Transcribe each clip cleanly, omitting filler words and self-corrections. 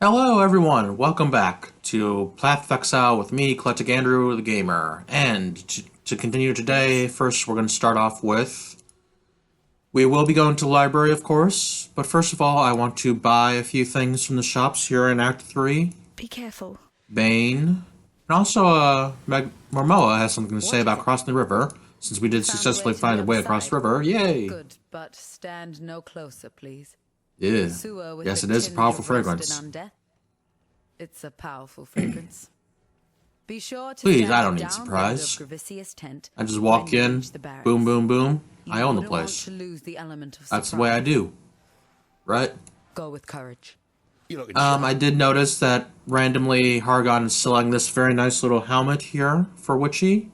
Hello everyone, welcome back to Path of Exile with me, EclecticAndrew the Gamer. And to continue today, first we're going to start off with... We will be going to the library, of course, but first of all I want to buy a few things from the shops here in Act 3. Be careful. Bane. And also, Marmoa has something to say about crossing the river, since we did successfully find a way across the river. Yay! Good, but stand no closer, please. Yeah. Sewer with Yes, the it is a tinge powerful of rust fragrance. and undeath. It's a powerful fragrance. Be sure to Please, stand I don't need down surprise. the end of Gravicius' tent I just walk when you in, reach the barracks. boom, boom, boom. You I own the wouldn't want place. to lose the element of That's the way I surprise. do. Right? Go with courage. I did notice that randomly Hargon is selling this very nice little helmet here for Witchy.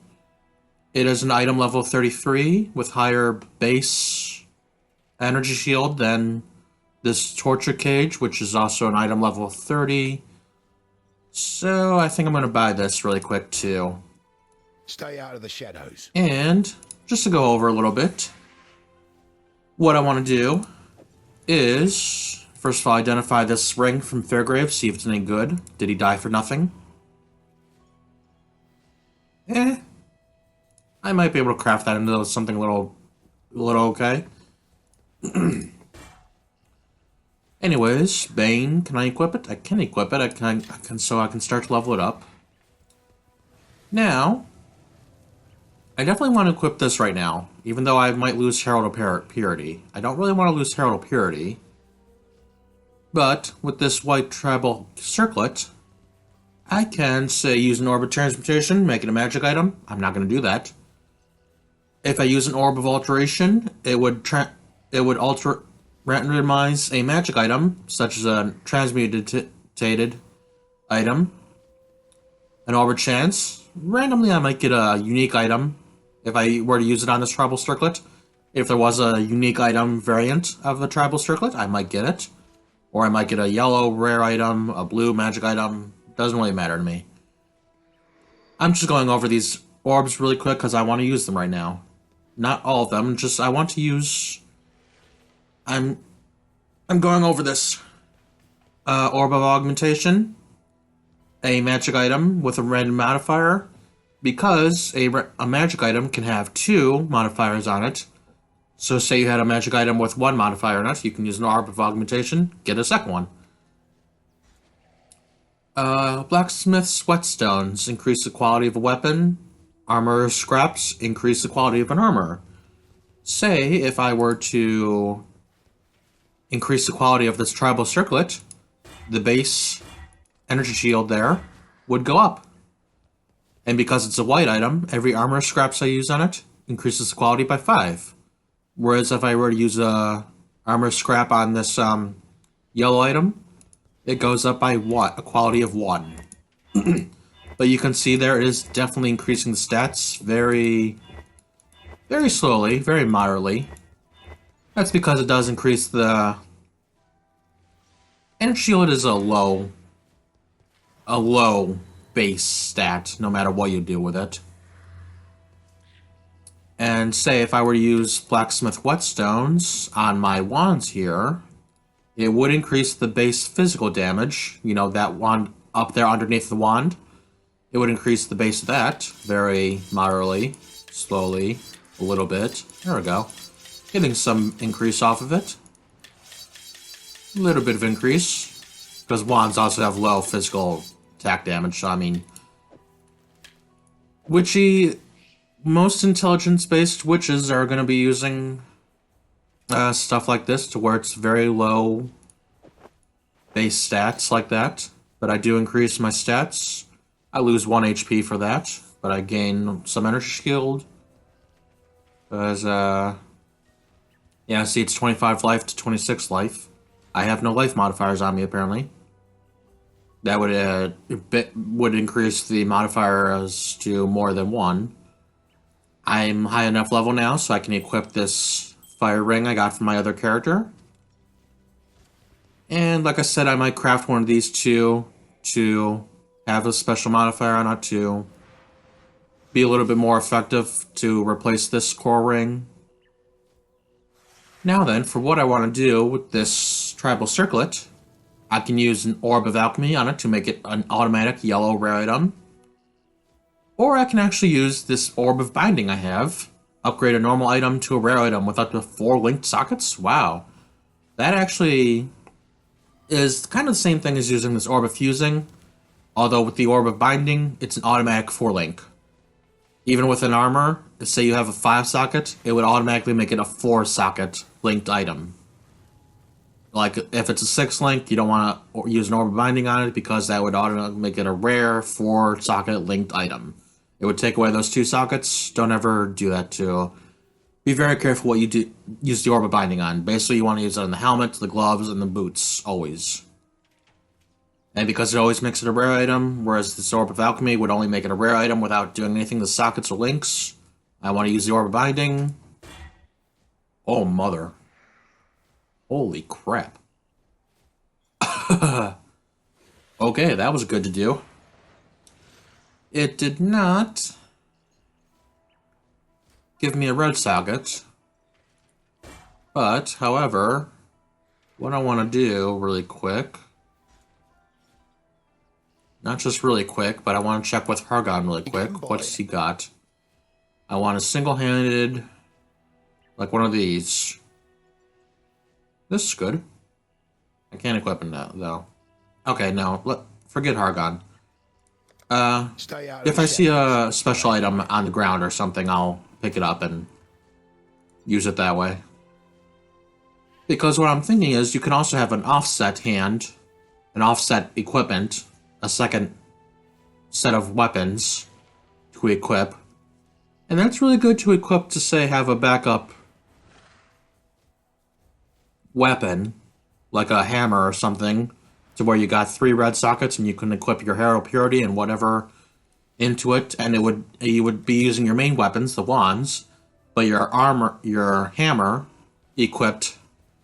It is an item level 33 with higher base energy shield than this torture cage, which is also an item level 30. So I think I'm going to buy this really quick too. Stay out of the shadows. And just to go over a little bit, what I want to do is, first of all, identify this ring from Fairgrave, see if it's any good. Did he die for nothing? I might be able to craft that into something a little okay. Anyways, Bane, can I equip it? I can equip it. I can so I can start to level it up. Now, I definitely want to equip this right now, even though I might lose Herald of Purity. I don't really want to lose Herald of Purity. But with this white tribal circlet, I can, say, use an Orb of Transmutation, make it a magic item. I'm not going to do that. If I use an Orb of Alteration, it would randomize a magic item, such as a transmutated item. An Orb of Chance. Randomly, I might get a unique item if I were to use it on this tribal circlet. If there was a unique item variant of the tribal circlet, I might get it. Or I might get a yellow rare item, a blue magic item. Doesn't really matter to me. I'm just going over these orbs really quick because I want to use them right now. Not all of them, just I want to use... I'm going over this. Orb of Augmentation. A magic item with a random modifier. Because a magic item can have 2 modifiers on it. So say you had a magic item with 1 modifier on it, you can use an Orb of Augmentation, get a second one. Blacksmith's Whetstones increase the quality of a weapon. Armor Scraps increase the quality of an armor. Say, if I were to increase the quality of this tribal circlet, the base energy shield there would go up. And because it's a white item, every armor scraps I use on it increases the quality by 5. Whereas if I were to use a armor scrap on this yellow item, it goes up by a quality of 1. But you can see there it is definitely increasing the stats very slowly, very moderately. That's because it does increase the... Energy shield is a low base stat, no matter what you do with it. And say if I were to use Blacksmith Whetstones on my wands here, it would increase the base physical damage, you know, that wand up there underneath the wand. It would increase the base of that very moderately, slowly, a little bit. There we go. Getting some increase off of it. A little bit of increase. Because wands also have low physical attack damage, so I mean... Most intelligence-based witches are going to be using stuff like this to where it's very low base stats like that. But I do increase my stats. I lose 1 HP for that, but I gain some energy shield. Because, yeah, see, it's 25 life to 26 life. I have no life modifiers on me, apparently. That would increase the modifiers to more than 1. I'm high enough level now, so I can equip this fire ring I got from my other character. And like I said, I might craft one of these two to have a special modifier on it to be a little bit more effective to replace this core ring. Now then, for what I want to do with this tribal circlet, I can use an Orb of Alchemy on it to make it an automatic yellow rare item. Or I can actually use this Orb of Binding I have. Upgrade a normal item to a rare item with up to 4 linked sockets? Wow. That actually is kind of the same thing as using this Orb of Fusing. Although with the Orb of Binding, it's an automatic 4 link. Even with an armor, say you have a 5 socket, it would automatically make it a 4 socket linked item. Like, if it's a 6 link, you don't want to use an Orb of Binding on it because that would automatically make it a rare 4 socket linked item. It would take away those 2 sockets. Don't ever do that too. Be very careful what you do. Use the Orb of Binding on. Basically, you want to use it on the helmet, the gloves, and the boots, always. And because it always makes it a rare item, whereas the Orb of Alchemy would only make it a rare item without doing anything to sockets or links, I want to use the Orb of Binding. Oh, mother. Holy crap. Okay, that was good to do. It did not give me a red socket. But, however, what I want to do really quick... Not just really quick, but I want to check with Hargon really quick. What's he got? I want a single-handed... Like one of these. This is good. I can't equip him that, though. Okay, no. Forget Hargon. If I see a special item on the ground or something, I'll pick it up and use it that way. Because what I'm thinking is you can also have an offset hand, an offset equipment, a second set of weapons to equip. And that's really good to equip to, say, have a backup weapon, like a hammer or something, to where you got 3 red sockets and you can equip your Herald Purity and whatever into it, and you would be using your main weapons, the wands, but your armor, your hammer equipped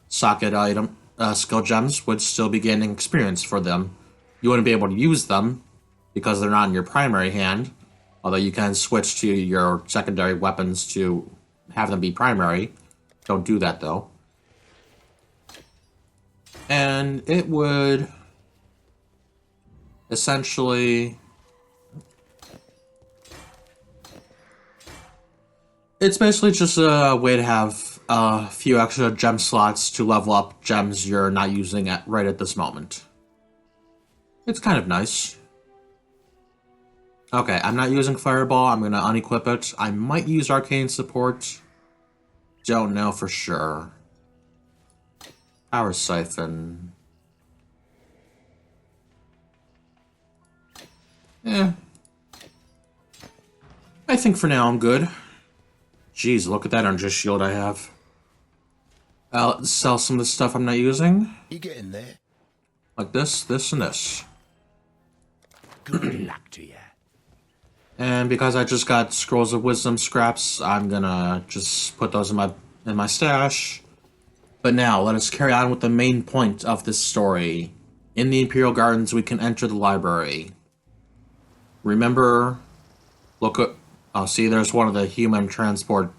socket item skill gems would still be gaining experience for them. You wouldn't be able to use them because they're not in your primary hand, although you can switch to your secondary weapons to have them be primary. Don't do that though. And it would essentially... It's basically just a way to have a few extra gem slots to level up gems you're not using right at this moment. It's kind of nice. Okay, I'm not using Fireball. I'm going to unequip it. I might use Arcane Support. Don't know for sure. Power Siphon. I think for now I'm good. Jeez, look at that Unjust Shield I have. I'll sell some of the stuff I'm not using. You getting there? Like this, and this. Good luck to you. And because I just got Scrolls of Wisdom scraps, I'm gonna just put those in my stash. But now, let us carry on with the main point of this story. In the Imperial Gardens, we can enter the library. Remember, look at... Oh, see, there's one of the human transport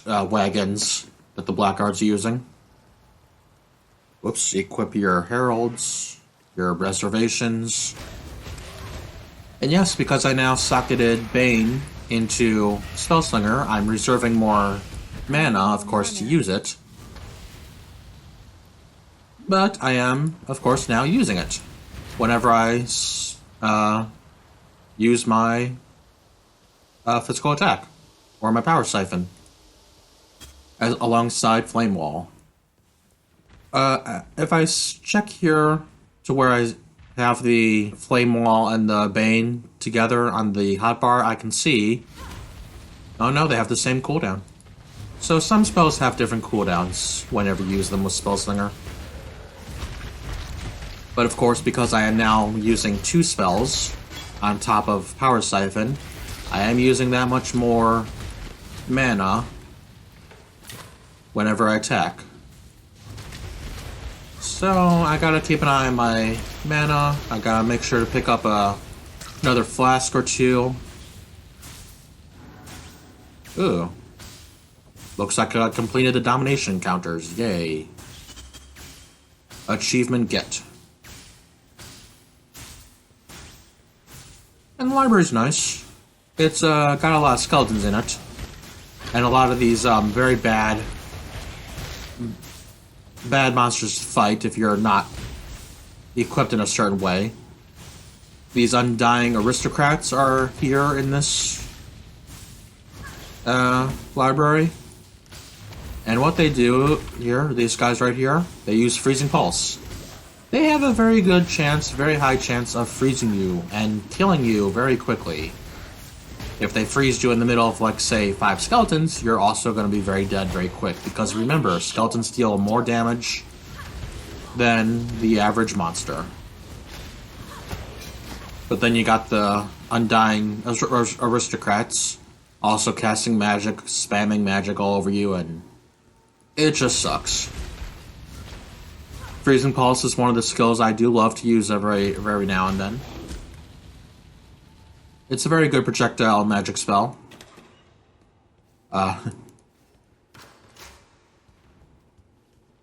wagons that the Blackguards are using. Whoops, equip your heralds, your reservations. And yes, because I now socketed Bane into Spellslinger, I'm reserving more mana, of course, to use it. But I am, of course, now using it. Whenever I use my physical attack, or my Power Siphon, alongside Flame Wall. If I check here to where I have the Flame Wall and the Bane together on the hotbar, I can see... Oh no, they have the same cooldown. So some spells have different cooldowns whenever you use them with Spellslinger. But of course, because I am now using 2 spells on top of Power Siphon, I am using that much more mana whenever I attack. So I gotta keep an eye on my mana. I gotta make sure to pick up another flask or 2. Ooh. Looks like I completed the domination counters. Yay. Achievement get. And the library's nice. It's got a lot of skeletons in it. And a lot of these very bad monsters to fight if you're not equipped in a certain way. These undying aristocrats are here in this library. And what they do here, these guys right here, they use Freezing Pulse. They have a very good chance, very high chance of freezing you and killing you very quickly. If they freeze you in the middle of, like, say, 5 skeletons, you're also going to be very dead very quick. Because remember, skeletons deal more damage than the average monster. But then you got the undying aristocrats also casting magic, spamming magic all over you, and it just sucks. Freezing Pulse is one of the skills I do love to use every now and then. It's a very good projectile magic spell.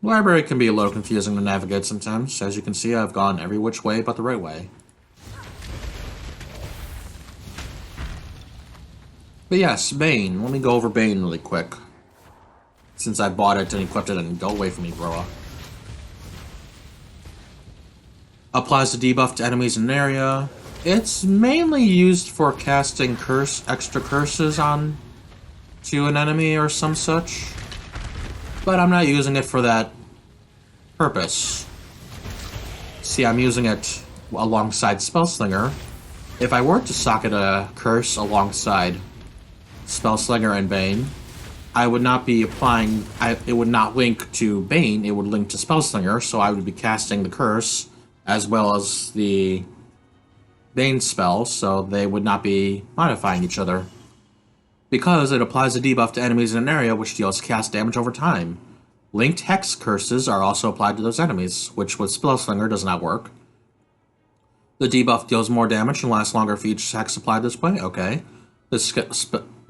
Library can be a little confusing to navigate sometimes. As you can see, I've gone every which way but the right way. But yes, Bane. Let me go over Bane really quick. Since I bought it and equipped it, and go away from me, bro. Applies the debuff to enemies in an area. It's mainly used for casting extra curses on to an enemy or some such. But I'm not using it for that purpose. See, I'm using it alongside Spellslinger. If I were to socket a curse alongside Spellslinger and Bane, I would not be applying... it would not link to Bane, it would link to Spellslinger, so I would be casting the curse as well as the Bane spell, so they would not be modifying each other. Because it applies a debuff to enemies in an area which deals cast damage over time. Linked Hex curses are also applied to those enemies, which with Spellslinger does not work. The debuff deals more damage and lasts longer for each hex applied this way. Okay. This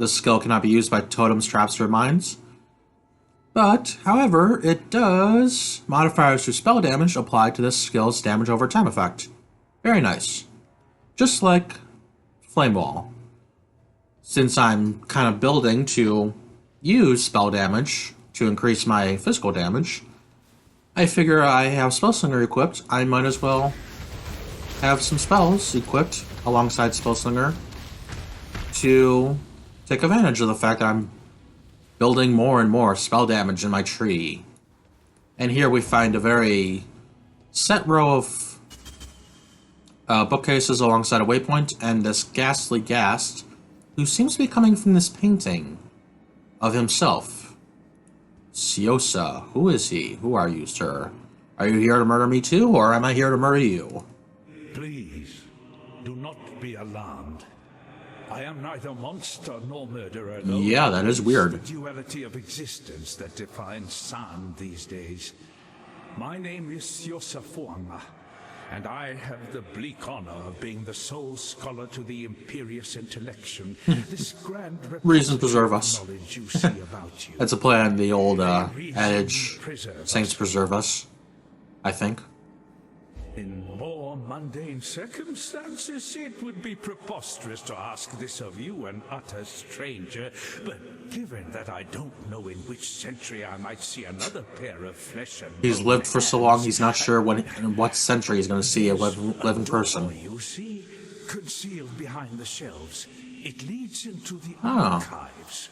skill cannot be used by totems, traps, or mines. But, however, it does modifiers to spell damage apply to this skill's damage over time effect. Very nice. Just like Flame Wall. Since I'm kind of building to use spell damage to increase my physical damage, I figure I have Spellslinger equipped, I might as well have some spells equipped alongside Spellslinger to take advantage of the fact that I'm building more and more spell damage in my tree. And here we find a very set row of bookcases alongside a waypoint, and this ghastly Ghast, who seems to be coming from this painting of himself. Siosa, who is he? Who are you, sir? Are you here to murder me too, or am I here to murder you? Please, do not be alarmed. I am neither monster nor murderer. Yeah, that is weird. The duality of existence that defines San these days. My name is Siosa Fuanga, and I have the bleak honor of being the sole scholar to the Imperius Intellection. This grand Reason preserve us. knowledge you see about you. That's a play on the old adage, Saints preserve us, I think. In more mundane circumstances, it would be preposterous to ask this of you, an utter stranger. But given that I don't know in which century I might see another pair of flesh and He's lived for so long, he's not sure in what century he's going to see a living person. You see, concealed behind the shelves, it leads into the Ah. archives.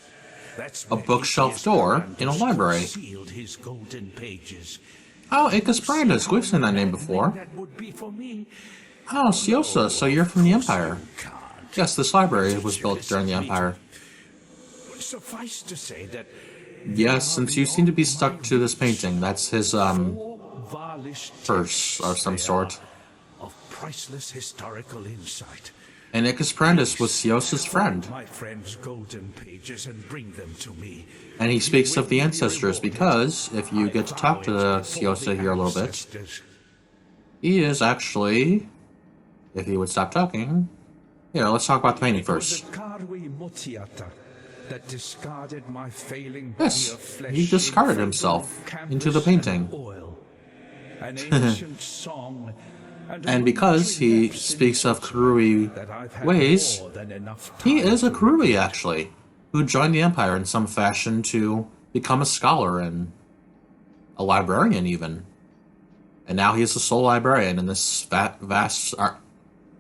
That's A where bookshelf Atheist door Brandis in a library. concealed his golden pages. Oh, Icus Brandis, we've seen that name before. That would be for me. Oh, Siosa, so you're from the Empire. Yes, this library was built during the Empire. Suffice to say that Yes, since you seem to be stuck to this painting, that's his, varnish purse of some sort. of priceless historical insight. And Icus Brandis was Siosa's friend. My friend's golden pages and bring them to me. And he speaks of the ancestors because, if you get to talk to the Siosa here a little bit, he is actually, if he would stop talking... Here, let's talk about the painting first. That discarded my failing Yes, body of flesh he discarded in himself fragrant into the canvas painting. and oil. an ancient song, And because he speaks of Kurui ways, he is a Kurui, actually, who joined the Empire in some fashion to become a scholar and a librarian, even. And now he is the sole librarian in this vast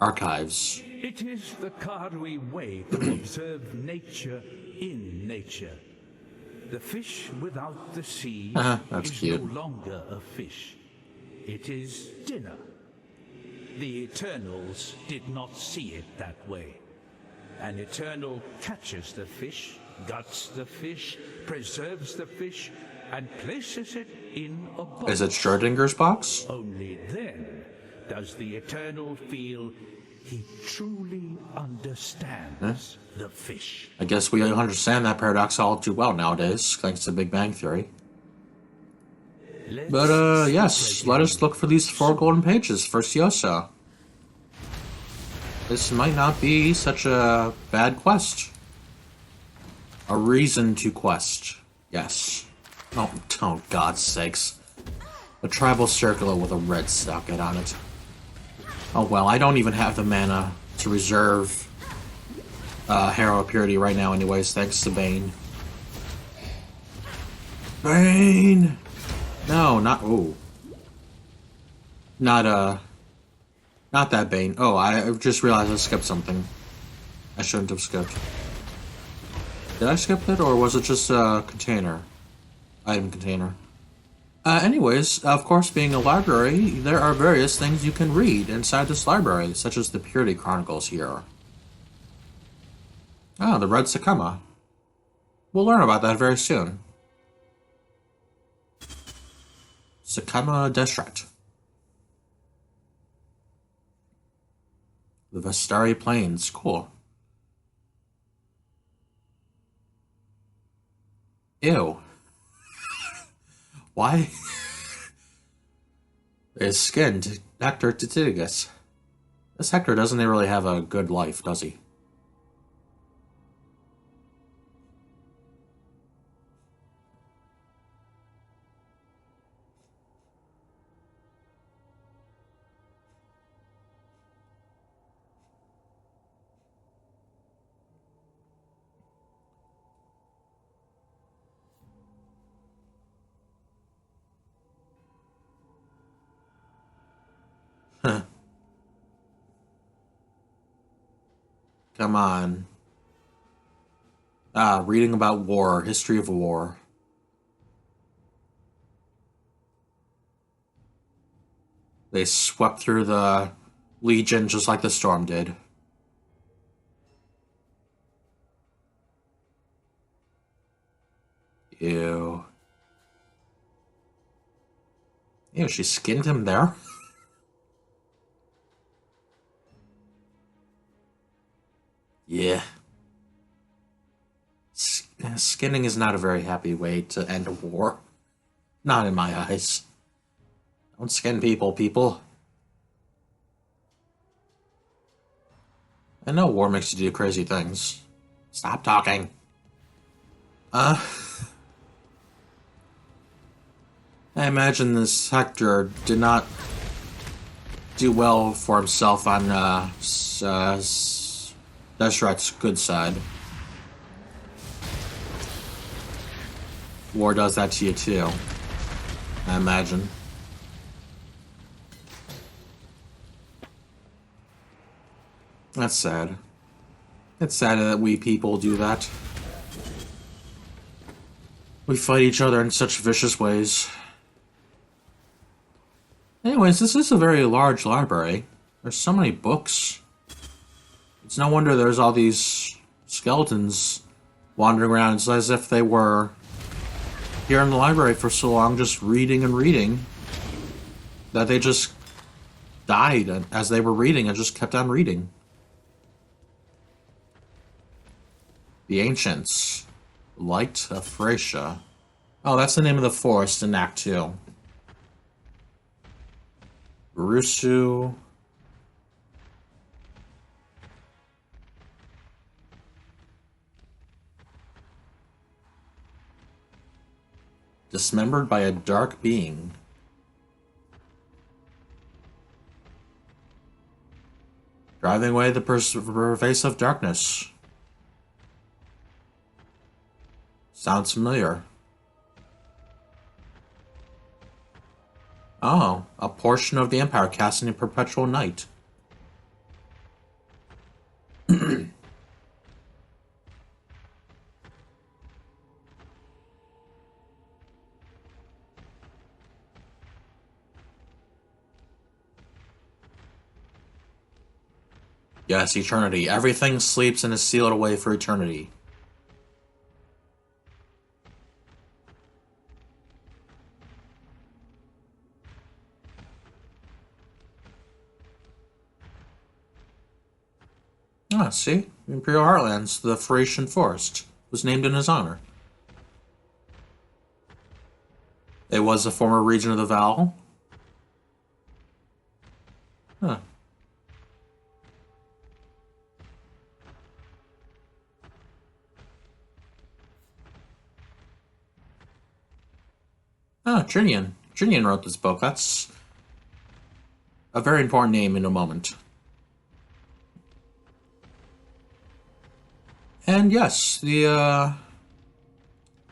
archives. It is the Karui way to observe nature in nature. The fish without the sea that's is cute. no longer a fish. It is dinner. The Eternals did not see it that way. An Eternal catches the fish, guts the fish, preserves the fish, and places it in a box. Is it Schrodinger's box? Only then does the Eternal feel he truly understands the fish. I guess we understand that paradox all too well nowadays, thanks to Big Bang Theory. But, yes, let us look for these 4 golden pages for Syosa. This might not be such a bad quest. A reason to quest. Yes. Oh, God's sakes. A tribal circular with a red socket on it. Oh well, I don't even have the mana to reserve Harrow of Purity right now anyways, thanks to Bane. Bane! No, not... Ooh. Not that Bane. Oh, I just realized I skipped something. I shouldn't have skipped. Did I skip it, or was it just a container? Item container. Anyways, of course, being a library, there are various things you can read inside this library, such as the Purity Chronicles here. Ah, the Red Sakama. We'll learn about that very soon. Sakama Deshret. The Vestari Plains. Cool. Ew. Why? His skin, Hector Titigus. This Hector doesn't really have a good life, does he? Huh. Come on. Ah, reading about war, history of war. They swept through the Legion just like the Storm did. Ew. Ew, she skinned him there? Yeah. Skinning is not a very happy way to end a war. Not in my eyes. Don't skin people, people. I know war makes you do crazy things. Stop talking. I imagine this Hector did not do well for himself on Deshret's good side. War does that to you too, I imagine. That's sad. It's sad that we people do that. We fight each other in such vicious ways. Anyways, this is a very large library. There's so many books. It's no wonder there's all these skeletons wandering around. It's as if they were here in the library for so long, just reading and reading, that they just died as they were reading and just kept on reading. The Ancients. Light of Thracia. Oh, that's the name of the forest in Act 2. Rusu. Dismembered by a dark being. Driving away the pervasive darkness. Sounds familiar. Oh, a portion of the Empire casting in perpetual night. Yes, eternity. Everything sleeps and is sealed away for eternity. Ah, see? Imperial Heartlands, the Thracian Forest, was named in his honor. It was a former region of the Val. Huh. Ah, Trinian. Trinian wrote this book. That's a very important name in a moment. And yes, we are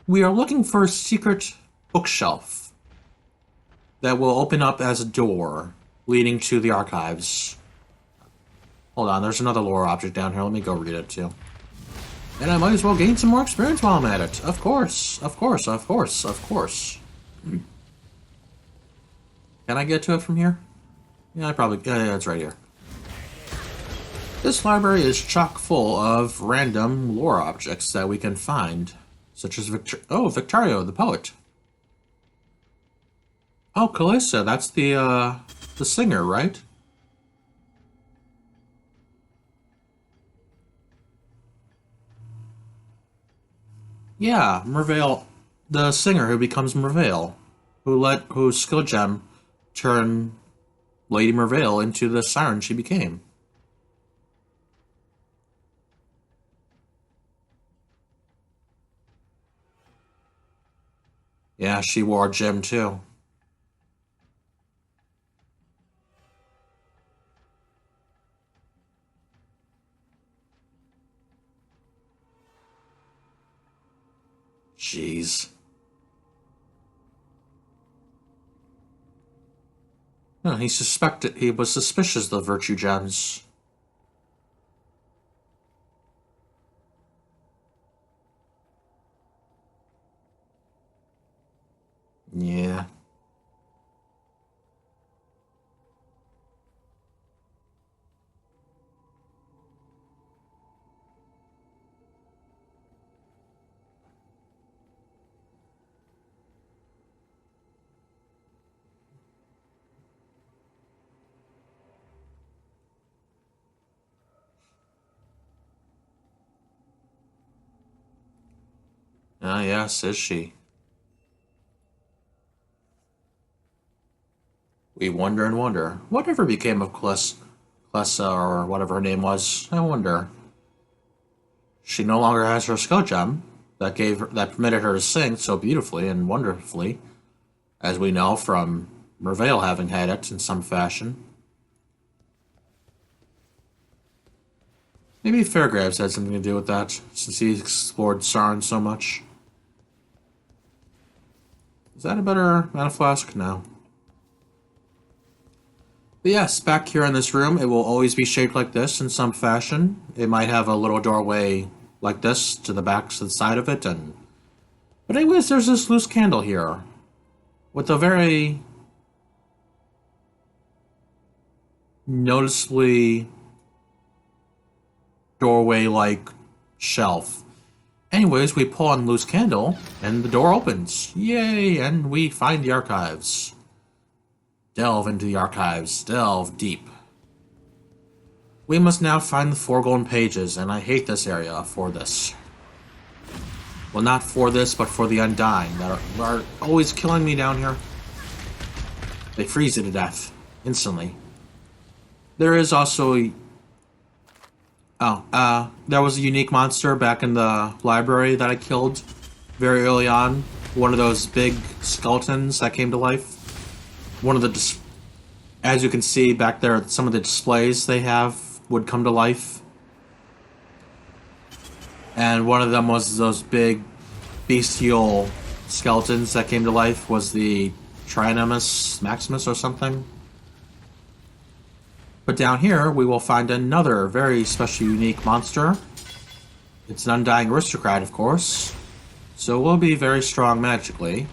looking for a secret bookshelf that will open up as a door leading to the archives. Hold on, there's another lore object down here. Let me go read it too. And I might as well gain some more experience while I'm at it. Of course, of course, of course, of course. Can I get to it from here? Yeah, I probably... Yeah, it's right here. This library is chock full of random lore objects that we can find, such as Victario, the poet. Oh, Calissa, that's the singer, right? Yeah, Mervale, the singer who becomes Mervale, whose skill gem turned Lady Mervale into the siren she became. Yeah, she wore a gem too. Jeez. No, he was suspicious of the virtue gems. Yeah. Ah, yes, is she? We wonder and wonder. Whatever became of Clessa, or whatever her name was? I wonder. She no longer has her skill gem that permitted her to sing so beautifully and wonderfully, as we know from Mervale having had it in some fashion. Maybe Fairgraves had something to do with that, since he explored Sarn so much. Is that a better mana flask? No. But yes, back here in this room, it will always be shaped like this in some fashion. It might have a little doorway like this to the back to the side of it, but anyways, there's this loose candle here with a very noticeably doorway-like shelf. Anyways, we pull on the loose candle, and the door opens. Yay! And we find the archives. Delve into the archives. Delve deep. We must now find the 4 golden pages, and I hate this area for this. Well, not for this, but for the Undying that are always killing me down here. They freeze you to death, instantly. There is also... there was a unique monster back in the library that I killed very early on. One of those big skeletons that came to life. One of the... As you can see back there, some of the displays they have would come to life. And one of them was those big bestial skeletons that came to life, was the Trinemus Maximus or something. But down here, we will find another very special, unique monster. It's an undying aristocrat, of course, so it will be very strong magically.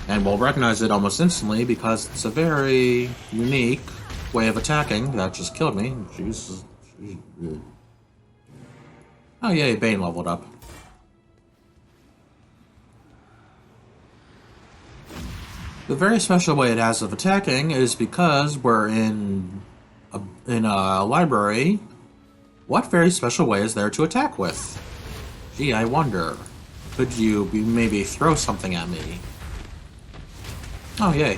And we'll recognize it almost instantly because it's a very unique way of attacking. That just killed me. Jesus. Oh yay, Bane leveled up. The very special way it has of attacking is because we're in a library. What very special way is there to attack with? Gee, I wonder. Could you maybe throw something at me? Oh, yay.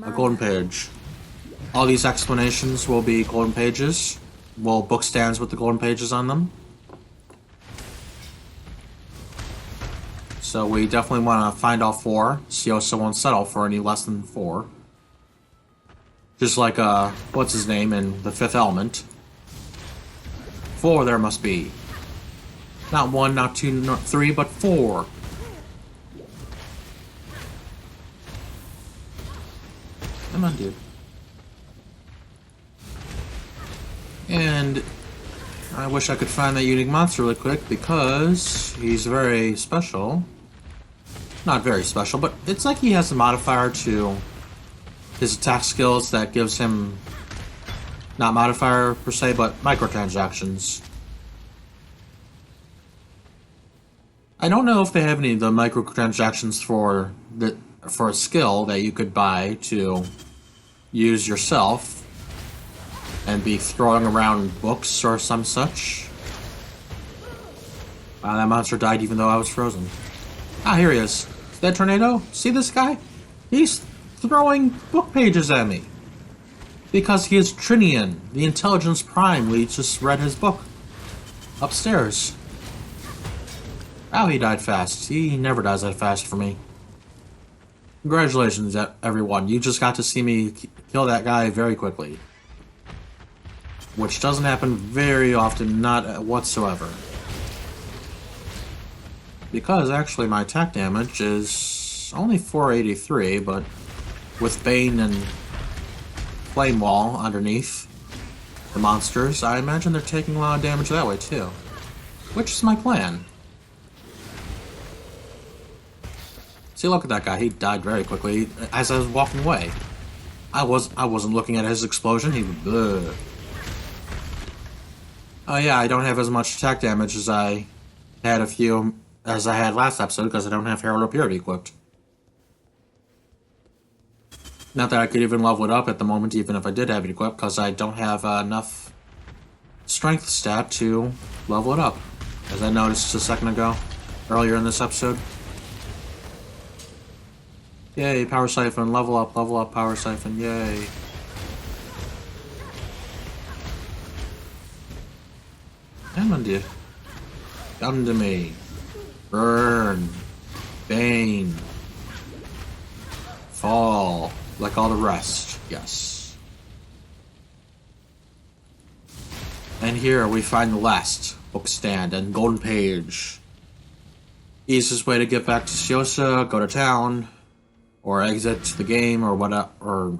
A golden page. All these explanations will be golden pages. Well, book stands with the golden pages on them. So we definitely want to find all 4. Siosa won't settle for any less than 4. Just like, what's his name in The Fifth Element. 4 there must be. Not 1, not 2, not 3, but 4. Come on, dude. And I wish I could find that unique monster really quick because he's very special. Not very special, but it's like he has a modifier to his attack skills that gives him, not modifier per se, but microtransactions. I don't know if they have any of the microtransactions for a skill that you could buy to use yourself and be throwing around books or some such. Wow, that monster died even though I was frozen. Ah, here he is. Is that tornado? See this guy? He's throwing book pages at me. Because he is Trinian, the Intelligence Prime. We just read his book. Upstairs. Wow, he died fast. He never dies that fast for me. Congratulations, everyone. You just got to see me kill that guy very quickly. Which doesn't happen very often, not whatsoever. Because actually my attack damage is only 483, but with Bane and Flame Wall underneath the monsters, I imagine they're taking a lot of damage that way too. Which is my plan. See, look at that guy. He died very quickly as I was walking away. I wasn't looking at his explosion. He was... Oh yeah, I don't have as much attack damage as I had last episode because I don't have Herald of Purity equipped. Not that I could even level it up at the moment, even if I did have it equipped, because I don't have enough strength stat to level it up, as I noticed a second ago, earlier in this episode. Yay, Power Siphon, level up, Power Siphon, yay. Come on, dude. Come to me. Burn. Bane. Fall. Like all the rest. Yes. And here we find the last book stand and golden page. Easiest way to get back to Siosa, go to town, or exit the game, or whatever, or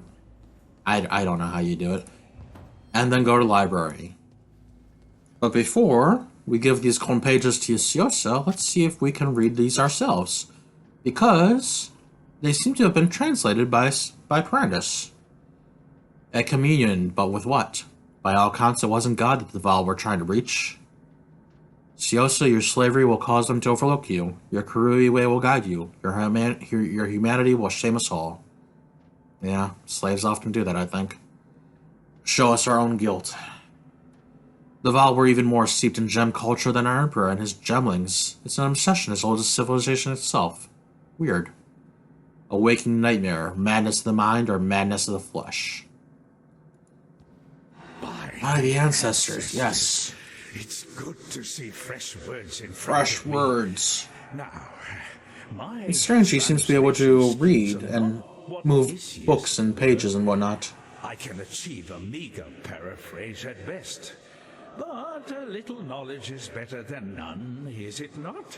I don't know how you do it. And then go to library. But before we give these golden pages to Siosa, let's see if we can read these ourselves. Because they seem to have been translated by Parandus. A communion, but with what? By all accounts, it wasn't God that the Val were trying to reach. Siosa, your slavery will cause them to overlook you. Your Karui way will guide you. Your humanity will shame us all. Yeah, slaves often do that, I think. Show us our own guilt. The Val were even more steeped in gem culture than our Emperor and his gemlings. It's an obsession as old as civilization itself. Weird. A waking nightmare, madness of the mind or madness of the flesh. By the ancestors, yes. It's good to see fresh words in fresh words. Now, it's strange he seems to be able to read and move books and pages and whatnot. I can achieve a meager paraphrase at best. But a little knowledge is better than none, is it not?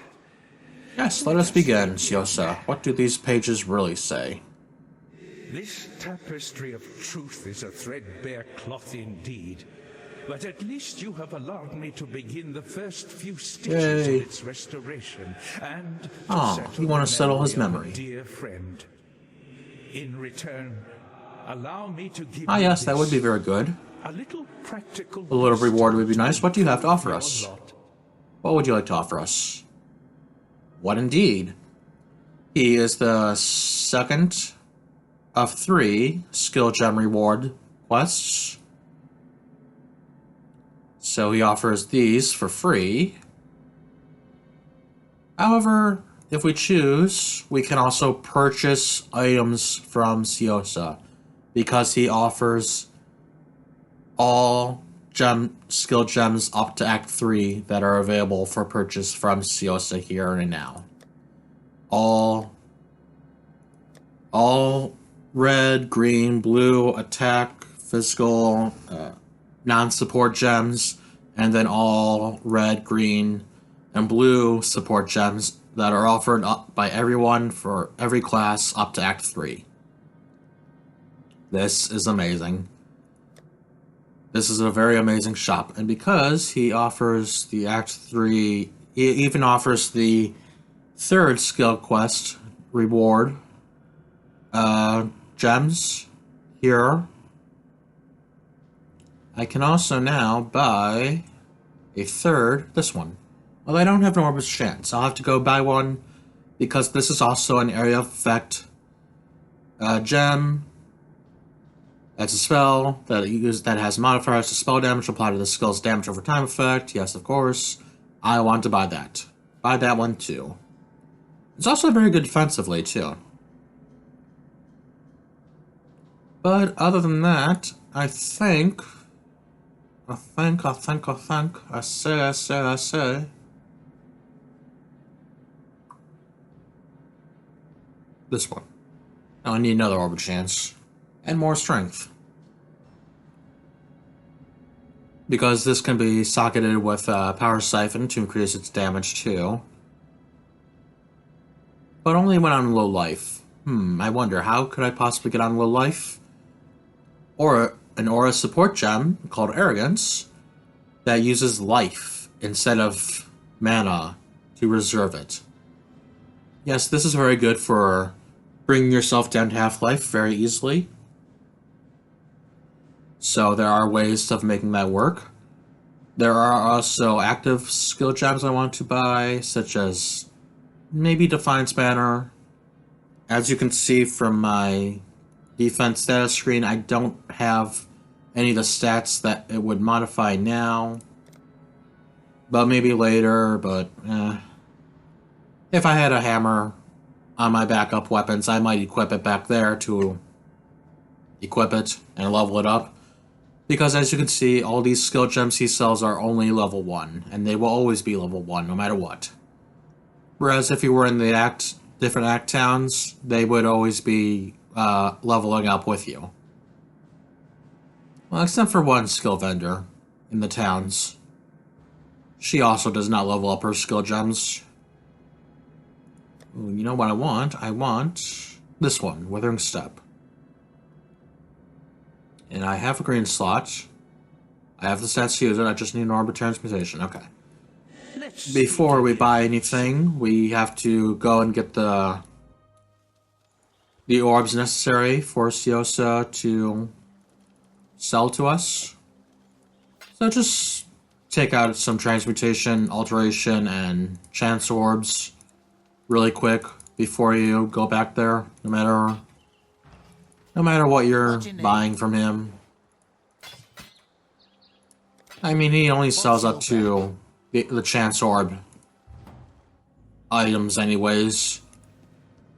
Yes, let us begin, Siosa. What do these pages really say? This tapestry of truth is a threadbare cloth indeed. But at least you have allowed me to begin the first few stitches Yay. of its restoration, and to Oh, you want to settle his of a memory. dear friend. In return, allow me to give Ah, you yes, that would be this, very good. a little practical A little reward would be wisdom nice. What do you have to offer your us? lot. What would you like to offer us? What indeed? He is the second of 3 skill gem reward quests. So he offers these for free. However, if we choose, we can also purchase items from Siosa, because he offers all skill gems up to Act 3 that are available for purchase from Siosa here and now. All red, green, blue, attack, physical, non-support gems, and then all red, green, and blue support gems that are offered up by everyone for every class up to Act 3. This is amazing. This is a very amazing shop, and because he offers the Act 3, he even offers the 3rd skill quest reward gems here. I can also now buy a 3rd, this one. Well, I don't have an Orbis chance. I'll have to go buy one, because this is also an area of effect gem. That's a spell that has modifiers to spell damage applied to the skill's damage over time effect. Yes, of course. I want to buy that. Buy that one too. It's also very good defensively too. But other than that, I say. This one. Now I need another Orbit Chance. And more strength. Because this can be socketed with Power Siphon to increase its damage too. But only when on low life. I wonder, how could I possibly get on low life? Or an aura support gem called Arrogance that uses life instead of mana to reserve it. Yes, this is very good for bringing yourself down to half-life very easily. So there are ways of making that work. There are also active skill gems I want to buy, such as maybe Defiance Banner. As you can see from my defense status screen, I don't have any of the stats that it would modify now. But maybe later, but if I had a hammer on my backup weapons, I might equip it back there to equip it and level it up. Because as you can see, all these skill gems he sells are only level 1, and they will always be level 1 no matter what. Whereas if you were in the different act towns, they would always be leveling up with you. Well, except for one skill vendor in the towns. She also does not level up her skill gems. Ooh, you know what I want? I want this one, Withering Step. And I have a green slot. I have the stats to use it, I just need an Orb of Transmutation. Okay. Before we buy anything, we have to go and get the orbs necessary for Siosa to sell to us. So just take out some transmutation, alteration, and chance orbs really quick before you go back there, no matter what you're buying from him. I mean, he only sells up to the chance orb items anyways.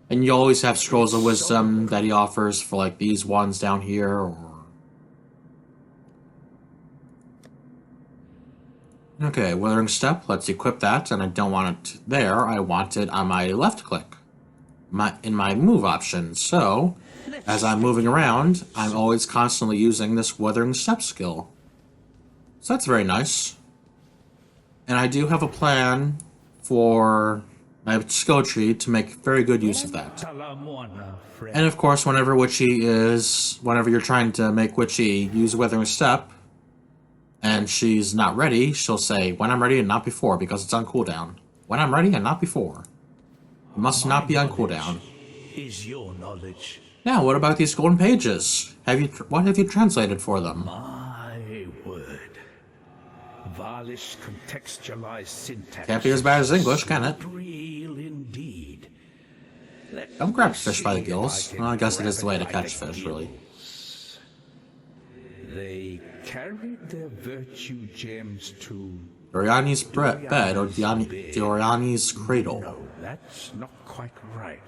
And you always have scrolls of wisdom that he offers for like these ones down here, or... Okay, Withering Step, let's equip that, and I don't want it there, I want it on my left click. in my move options. So, as I'm moving around, I'm always constantly using this Weathering Step skill. So that's very nice. And I do have a plan for my skill tree to make very good use of that. And of course, whenever you're trying to make Witchy use Weathering Step, and she's not ready, she'll say, when I'm ready and not before, because it's on cooldown. When I'm ready and not before. It must not be on cooldown. Is your knowledge. Now, what about these golden pages? What have you translated for them? My word. Valish contextualized syntax. Can't be as bad as English, can it? Real indeed. Don't grab fish by the gills. Well, I guess it is the way to catch fish, really. They carried their virtue gems to Doriani's bed, or Doriani's cradle. No, that's not quite right.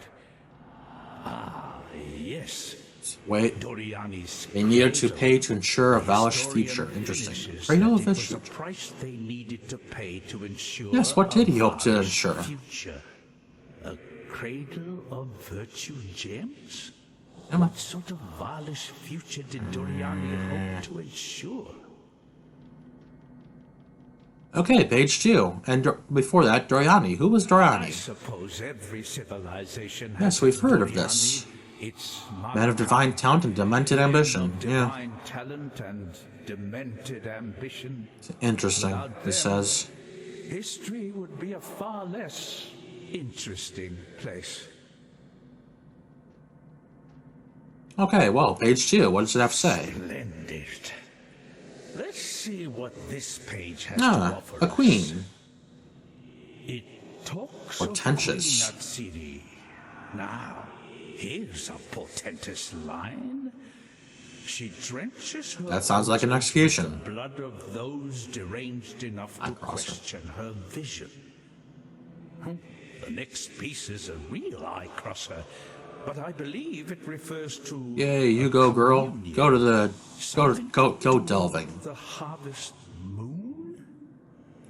Ah, yes. Wait, Doriani's they needed to pay to ensure a Valish future. Interesting. Cradle of was the future. price they needed to pay to ensure. Yes, what did he a hope to Valish ensure? Future. A cradle of virtue gems? Emma. What sort of Valish future did Doriani hope to ensure? Okay, page 2. And before that, Doriani. Who was I Doriani? suppose every civilization has Yes, we've its heard of Doriani, this. its Man of divine talent and demented ambition. Yeah, divine talent and demented ambition. interesting, Without he them, says. History would be a far less interesting place. Okay, well, page 2. What does it have to say? Splendid. Let's see what this page has to Ah, offer a us. queen. It talks Portentous. of Queen Atsiri. Now, here's a portentous line. She drenches her That sounds like an execution. the blood of those deranged enough to Eye-crosser. question her vision. The next piece is a real eye-crosser, but I believe it refers to... Yay, you a go, girl. communion. Go to the... Go To do delving. with the harvest moon?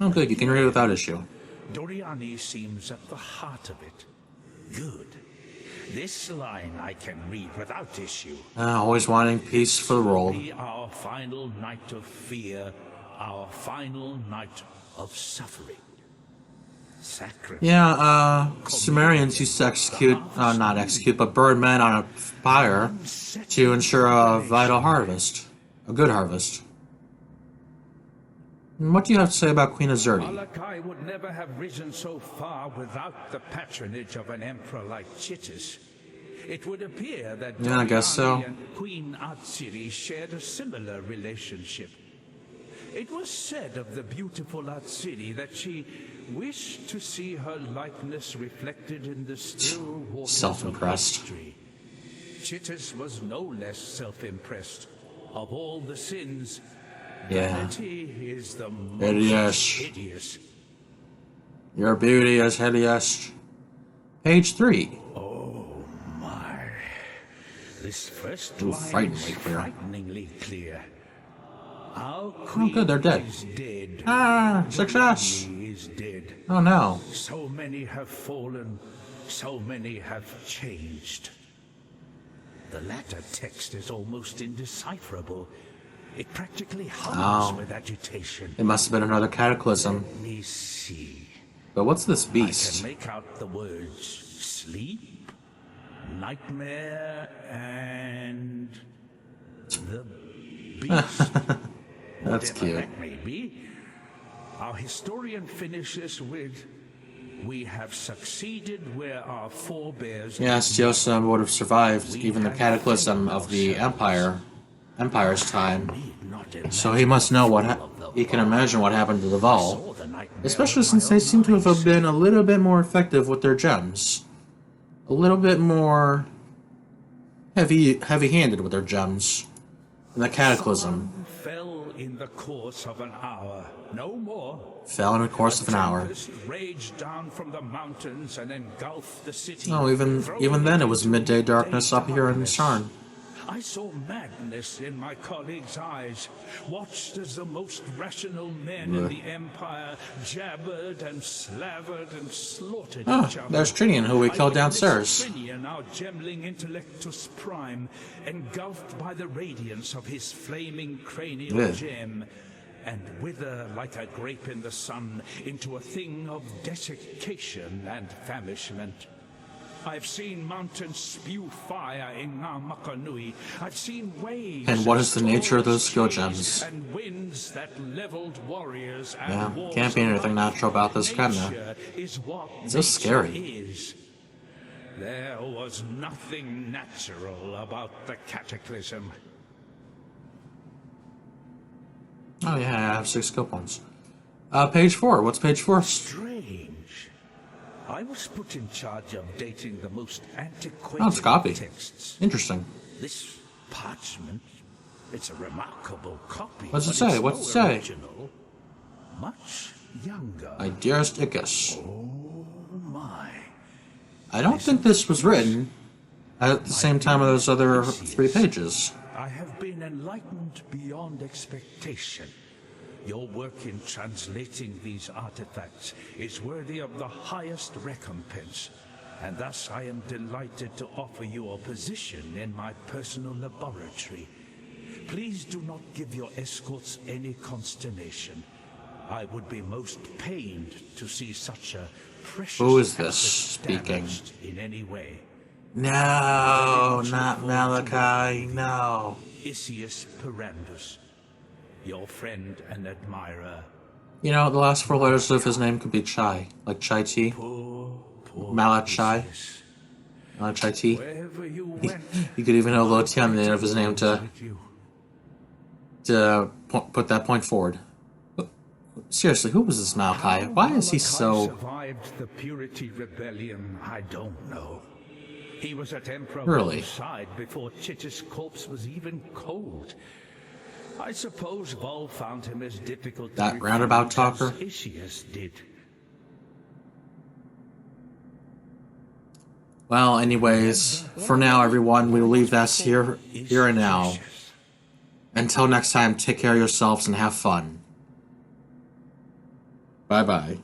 Oh, good, you can read it without issue. Doriani seems at the heart of it. Good. This line I can read without issue. Always wanting peace for the world. Be our final night of fear, our final night of suffering. Sacrifice. Yeah, Sumerians used to not execute, but burn men on a fire to ensure a vital harvest. A good harvest. And what do you have to say about Queen Azurdi? Malachi would never have risen so far without the patronage of an emperor like Chitis. It would appear that Yeah, I guess so. Doriani and Queen Atsiri shared a similar relationship. It was said of the beautiful Atsiri that she wished to see her likeness reflected in the still waters Self-impressed. of history. Chitis was no less self-impressed. Of all the sins, Yeah. vanity is the most Hideous. hideous. Your beauty is hideous. Page 3. Oh my. This first Ooh, line frighteningly is clear. frighteningly clear. Our Oh, queen good, they're dead. is dead. Ah, success! Doriani is dead. Oh no. So many have fallen, so many have changed. The latter text is almost indecipherable. It practically hums Oh. with agitation. It must have been another cataclysm. Let me see. But what's this I beast? can make out the words sleep, nightmare, and the beast. That's Whatever cute. that may be. Our historian finishes with, "We have succeeded where our forebears..." Yes, Joseph would have survived even the cataclysm of the Empire's time. Need not imagine So he must know what of the he can imagine what happened to the Vol. saw the nightmare Especially with since my they own seem to eyes. have been a little bit more effective with their gems. A little bit more heavy-handed with their gems. In the cataclysm. Sun fell in the course of an hour, no more. Fell in the course of an hour. Tempest raged down from the mountains and engulfed the city. Oh, even then it was midday darkness up here in Sharn. I saw madness in my colleagues' eyes, watched as the most rational men in the Empire jabbered and slavered and slaughtered each other. There's Trinian, who we killed downstairs. Trinian, our gemling intellectus prime, engulfed by the radiance of his flaming cranial gem, and wither like a grape in the sun into a thing of desiccation and famishment. I've seen mountains spew fire in Ngamakanui. I've seen waves. And what is the nature of those skill gems? And winds that leveled warriors and Yeah, can't be anything natural about this kinda. It's just scary. Is. There was nothing natural about the cataclysm. Oh yeah, I have 6 skill points. Page 4. What's page 4? Strange. I was put in charge of dating the most antiquated Oh, it's a copy. texts. Interesting. This parchment, it's a remarkable copy. What's it but say? it's What's no it say? original. Much younger. My dearest Icus. Oh my. I don't think this was written at the same time as those other 3 pages. I have been enlightened beyond expectation. Your work in translating these artifacts is worthy of the highest recompense, and thus I am delighted to offer you a position in my personal laboratory. Please do not give your escorts any consternation. I would be most pained to see such a precious Who is this asset speaking? damaged in any way. No, not Malachi, no. Isius Perambus, your friend and admirer. You know, the last 4 letters of his name could be Chai, like Chai Tea. Poor Malachi. Isius. Chai Tea. Wherever you went, You could even have low T on the end of his name to put that point forward. But seriously, who was this Malachi? Why is he so... survived the Purity Rebellion, I don't know. He was at Emperor Really? Vol's side before Chich's corpse was even cold. I suppose Vol found him as difficult That to roundabout refuse talker? as Isius did. Well, anyways, for now, everyone, we will leave that here and now. Until next time, take care of yourselves and have fun. Bye-bye.